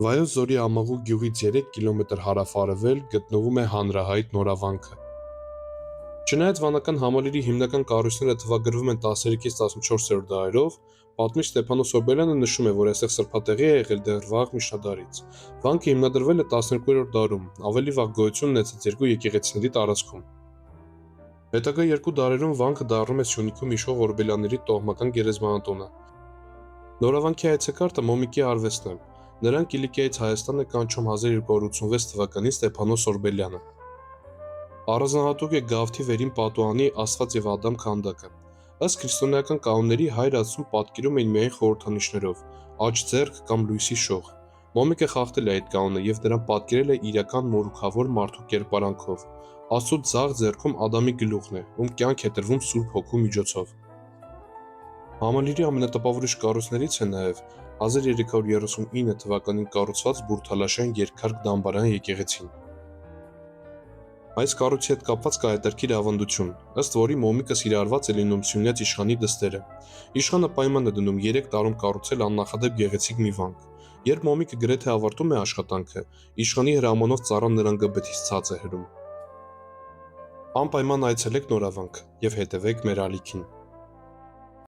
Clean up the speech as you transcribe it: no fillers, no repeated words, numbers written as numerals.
Վայոց Ձորի Ամաղու գյուղից 3 կիլոմետր հարավ-արևել գտնվում է հանրահայտ նորավանքը։ Չնայած վանական համալիրի հիմնական կառույցները թվագրվում են 13-ից 14-րդ դարերով, պատմիչ Ստեփանոս Օրբելյանը նշում է, որ այստեղ սրբատեղի է եղել դեռ վաղ միջնադարից։ Վանքը հիմնադրվել է 12-րդ դարում, ավելի վաղ գոյություն ունեցած երկու եկեղեցիների տարածքում։ Հետագա երկու դարերում վանքը դառնում է Սյունիքում իշխող Օրբելյանների տոհմական գերեզմանատունը։ Նորավանքի այցեքարտը Մոմիկի արվեստն է։ Նրան Կիլիկիայից Հայաստան է կանչում 1286 թվականին Ստեփանոս Օրբելյանը։ Առանձնահատուկ է Գավթի վերին պատուհանի Աստված եւ Ադամ քանդակը։ Ըստ քրիստոնեական կանոնների հայր Աստծուն պատկերում էին միայն խորհրդանիշներով՝ աջ ձեռք կամ լույսի շող։ Մոմիկը խախտել է այդ կանոնը եւ նրան պատկերել է իրական մորուքավոր մարդու կերպարանքով։ Աստծու ձախ ձեռքում Ադամի գլուխն է, ում կյանք է տրվում Սուրբ Հոգու միջոցով։ Համալիրի ամենատպավորիչ կառույցներից է նաև 1339 թվականին կառուցված Բուրդալաշյան երկհարկ դամբարան եկեղեցին։ Այս կառույցի հետ կապված կա հետաքրքիր ավանդություն, ըստ որի Մոմիկը սիրահարված է լինում Սյունյաց իշխանի դստերը։ Իշխանը պայման է դնում 3 տարում կառուցել աննախադեպ գեղեցիկ մի վանք։ Երբ Մոմիկը գրեթե ավարտում է աշխատանքը, իշխանի հրամանով ծառան նրան գբթից ցած է հրում։ Անպայման այցելեք նորավանք եւ հետևեք մեր ալիքին։